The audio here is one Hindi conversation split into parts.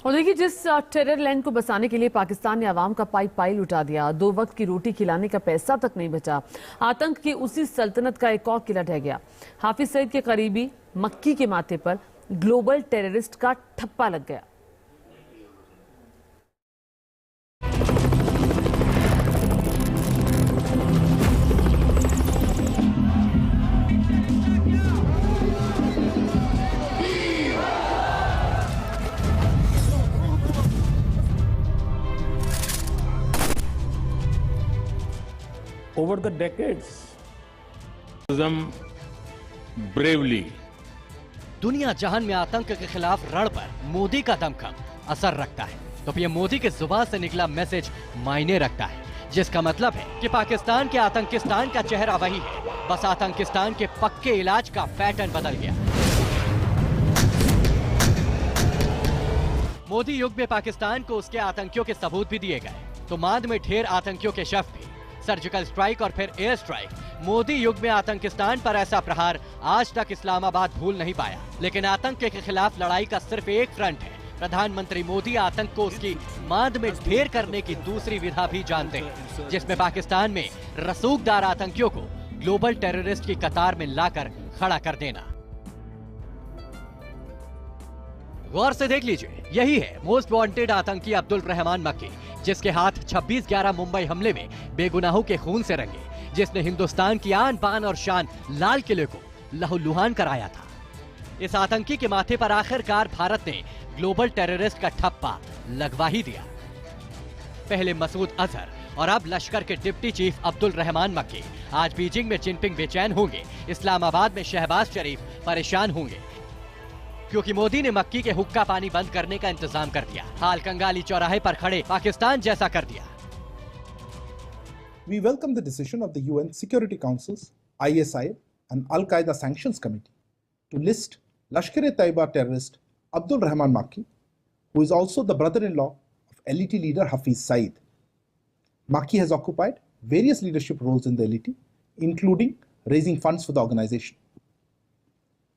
और देखिए, जिस टेरर लैंड को बसाने के लिए पाकिस्तान ने आवाम का पाई लुटा दिया, 2 वक्त की रोटी खिलाने का पैसा तक नहीं बचा। आतंक की उसी सल्तनत का एक और किला ढह गया। हाफिज सईद के करीबी मक्की के माथे पर ग्लोबल टेररिस्ट का ठप्पा लग गया। Over the decades, bravely. दुनिया जहान में आतंक के खिलाफ रण पर मोदी का दमखम असर रखता है, तो पीएम मोदी के जुबान से निकला मैसेज मायने रखता है, जिसका मतलब है कि पाकिस्तान के आतंकिस्तान का चेहरा वही है, बस आतंकिस्तान के पक्के इलाज का पैटर्न बदल गया। मोदी युग में पाकिस्तान को उसके आतंकियों के सबूत भी दिए गए, तो मांद में ढेर आतंकियों के शव भी, सर्जिकल स्ट्राइक और फिर एयर स्ट्राइक। मोदी युग में आतंकिस्तान पर ऐसा प्रहार आज तक इस्लामाबाद भूल नहीं पाया। लेकिन आतंक के खिलाफ लड़ाई का सिर्फ एक फ्रंट है। प्रधानमंत्री मोदी आतंक को उसकी मांद में ढेर करने की दूसरी विधा भी जानते हैं, जिसमें पाकिस्तान में रसूखदार आतंकियों को ग्लोबल टेररिस्ट की कतार में लाकर खड़ा कर देना। गौर से देख लीजिए, यही है मोस्ट वांटेड आतंकी अब्दुल रहमान मक्की, जिसके हाथ 26/11 मुंबई हमले में बेगुनाहों के खून से रंगे, जिसने हिंदुस्तान की आन बान और शान लाल किले को लहूलुहान कराया था। इस आतंकी के माथे पर आखिरकार भारत ने ग्लोबल टेररिस्ट का ठप्पा लगवा ही दिया। पहले मसूद अजहर और अब लश्कर के डिप्टी चीफ अब्दुल रहमान मक्की। आज बीजिंग में जिनपिंग बेचैन होंगे, इस्लामाबाद में शहबाज शरीफ परेशान होंगे, क्योंकि मोदी ने मक्की के हुक्का पानी बंद करने का इंतजाम कर दिया। हाल कंगाली चौराहे पर खड़े पाकिस्तान जैसा कर दिया। We welcome the decision of the UN Security Council's ISI and Al-Qaeda Sanctions Committee to list Lashkar-e-Taiba terrorist Abdul Rahman Makki, who is also the brother-in-law of LET leader Hafiz Saeed. Makki has occupied various leadership roles in the LET, including raising funds for the organization.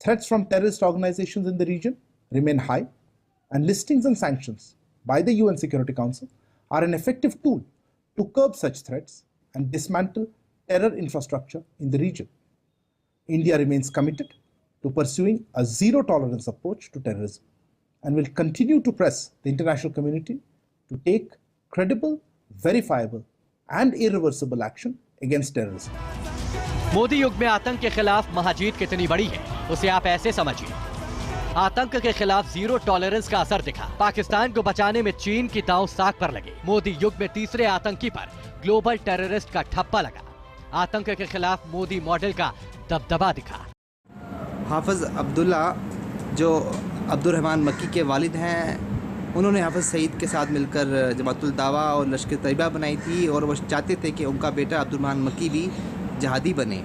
Threats from terrorist organizations in the region remain high, and listings and sanctions by the UN Security Council are an effective tool to curb such threats and dismantle terror infrastructure in the region. India remains committed to pursuing a zero-tolerance approach to terrorism and will continue to press the international community to take credible, verifiable and irreversible action against terrorism. Modi युग में आतंक के खिलाफ महाजीत कितनी बड़ी है, उसे आप ऐसे समझिए। आतंक के खिलाफ जीरो टॉलरेंस का असर दिखा। पाकिस्तान को बचाने में चीन की दांव साक पर लगे। मोदी युग में तीसरे आतंकी पर ग्लोबल टेररिस्ट का ठप्पा लगा। आतंक के खिलाफ मोदी मॉडल का दबदबा दिखा। हाफिज अब्दुल्ला जो अब्दुल रहमान मक्की के वालिद हैं, उन्होंने हाफिज सईद के साथ मिलकर जमातुल दावा और लश्कर तैयबा बनाई थी, और वो चाहते थे कि उनका बेटा अब्दुल रहमान मक्की भी जहादी बने।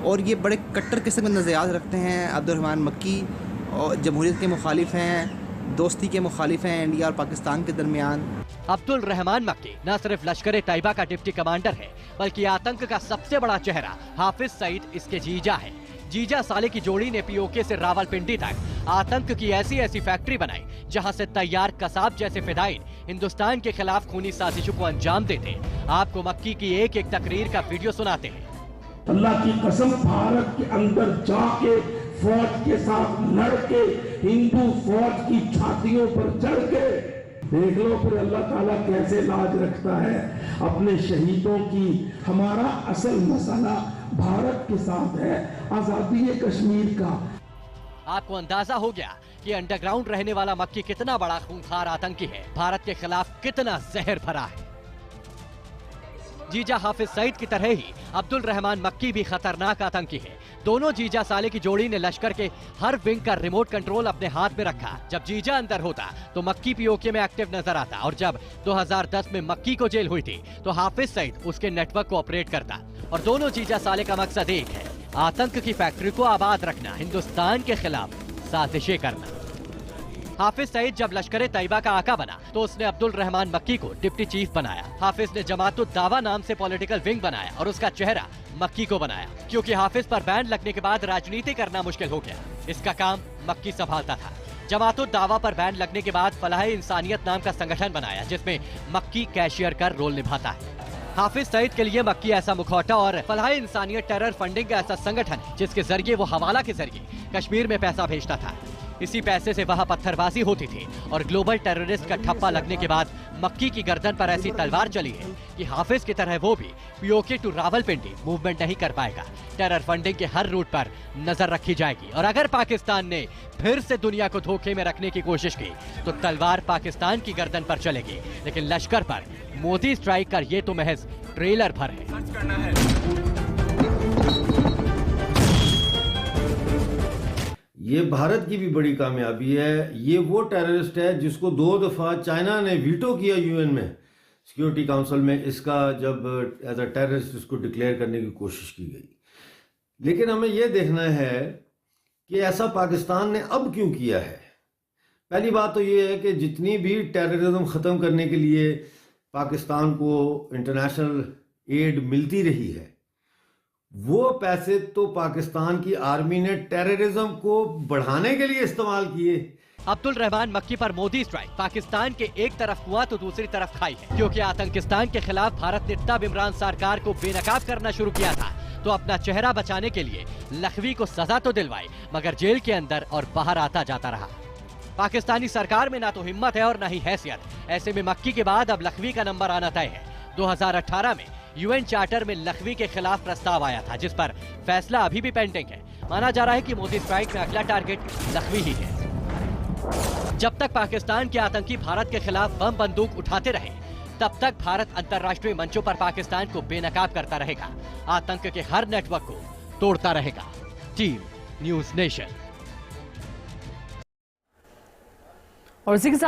और ये बड़े कट्टर किस्म के नज़रियात रखते हैं। अब्दुल रहमान मक्की और जमहूरियत के मुखालिफ हैं, दोस्ती के मुखालिफ हैं इंडिया और पाकिस्तान के दरमियान। अब्दुल रहमान मक्की न सिर्फ लश्कर तैयबा का डिप्टी कमांडर है, बल्कि आतंक का सबसे बड़ा चेहरा हाफिज सईद इसके जीजा है। जीजा साले की जोड़ी ने पीओके से रावलपिंडी तक आतंक की ऐसी ऐसी फैक्ट्री बनाई, जहां से तैयार कसाब जैसे फिदाइन हिंदुस्तान के खिलाफ खूनी साजिशों को अंजाम देते। आपको मक्की की एक एक तकरीर का वीडियो सुनाते हैं। अल्लाह की कसम, भारत के अंदर जाके फौज के साथ लड़ के हिंदू फौज की छातियों पर चढ़ के देख लो फिर अल्लाह ताला कैसे लाज रखता है अपने शहीदों की। हमारा असल मसला भारत के साथ है, आजादी कश्मीर का। आपको अंदाजा हो गया कि अंडरग्राउंड रहने वाला मक्की कितना बड़ा खूंखार आतंकी है, भारत के खिलाफ कितना जहर भरा है। जीजा हाफिज सईद की तरह ही अब्दुल रहमान मक्की भी खतरनाक आतंकी है। दोनों जीजा साले की जोड़ी ने लश्कर के हर विंग का रिमोट कंट्रोल अपने हाथ में रखा। जब जीजा अंदर होता तो मक्की पीओके में एक्टिव नजर आता, और जब 2010 में मक्की को जेल हुई थी तो हाफिज सईद उसके नेटवर्क को ऑपरेट करता। और दोनों जीजा साले का मकसद एक है, आतंक की फैक्ट्री को आबाद रखना, हिंदुस्तान के खिलाफ साजिशें करना। हाफिज सईद जब लश्कर तैयबा का आका बना तो उसने अब्दुल रहमान मक्की को डिप्टी चीफ बनाया। हाफिज ने जमातुल दावा नाम से पॉलिटिकल विंग बनाया और उसका चेहरा मक्की को बनाया, क्योंकि हाफिज पर बैन लगने के बाद राजनीति करना मुश्किल हो गया। इसका काम मक्की संभालता था। जमातुल दावा पर बैन लगने के बाद फलाह इंसानियत नाम का संगठन बनाया जिसमें मक्की कैशियर का रोल निभाता है। हाफिज सईद के लिए मक्की ऐसा मुखौटा और फलाह इंसानियत टेरर फंडिंग का ऐसा संगठन है जिसके जरिए वो हवाला के जरिए कश्मीर में पैसा भेजता था। इसी पैसे से वहाँ पत्थरबाजी होती थी और ग्लोबल टेररिस्ट का ठप्पा लगने के बाद मक्की की गर्दन पर ऐसी तलवार चली है कि हाफिज की तरह वो भी पीओके टू रावलपिंडी मूवमेंट नहीं कर पाएगा। टेरर फंडिंग के हर रूट पर नजर रखी जाएगी और अगर पाकिस्तान ने फिर से दुनिया को धोखे में रखने की कोशिश की तो तलवार पाकिस्तान की गर्दन पर चलेगी। लेकिन लश्कर पर मोदी स्ट्राइक का ये तो महज ट्रेलर भर है। ये भारत की भी बड़ी कामयाबी है। ये वो टेररिस्ट है जिसको 2 दफा चाइना ने वीटो किया यूएन में, सिक्योरिटी काउंसिल में, इसका जब एज अ टेररिस्ट इसको डिक्लेयर करने की कोशिश की गई। लेकिन हमें यह देखना है कि ऐसा पाकिस्तान ने अब क्यों किया है। पहली बात तो ये है कि जितनी भी टेररिज्म ख़त्म करने के लिए पाकिस्तान को इंटरनेशनल एड मिलती रही है, वो पैसे तो पाकिस्तान की आर्मी ने टेररिज्म को बढ़ाने के लिए इस्तेमाल किए। अब्दुल रहमान मक्की पर मोदी स्ट्राइक पाकिस्तान के एक तरफ हुआ तो दूसरी तरफ खाई है, क्योंकि आतंकिस्तान के खिलाफ भारत ने तब इमरान सरकार को बेनकाब करना शुरू किया था तो अपना चेहरा बचाने के लिए लखवी को सजा तो दिलवाई मगर जेल के अंदर और बाहर आता जाता रहा। पाकिस्तानी सरकार में ना तो हिम्मत है और ना ही हैसियत। ऐसे में मक्की के बाद अब लखवी का नंबर आना तय है। 2018 में यूएन चार्टर में लखवी के खिलाफ प्रस्ताव आया था जिस पर फैसला अभी भी पेंडिंग है। माना जा रहा है कि मोदी स्ट्राइक में अगला टारगेट लखवी ही है। जब तक पाकिस्तान के आतंकी भारत के खिलाफ बम बंदूक उठाते रहे तब तक भारत अंतर्राष्ट्रीय मंचों पर पाकिस्तान को बेनकाब करता रहेगा, आतंक के हर नेटवर्क को तोड़ता रहेगा। Team news nation. और इसी के साथ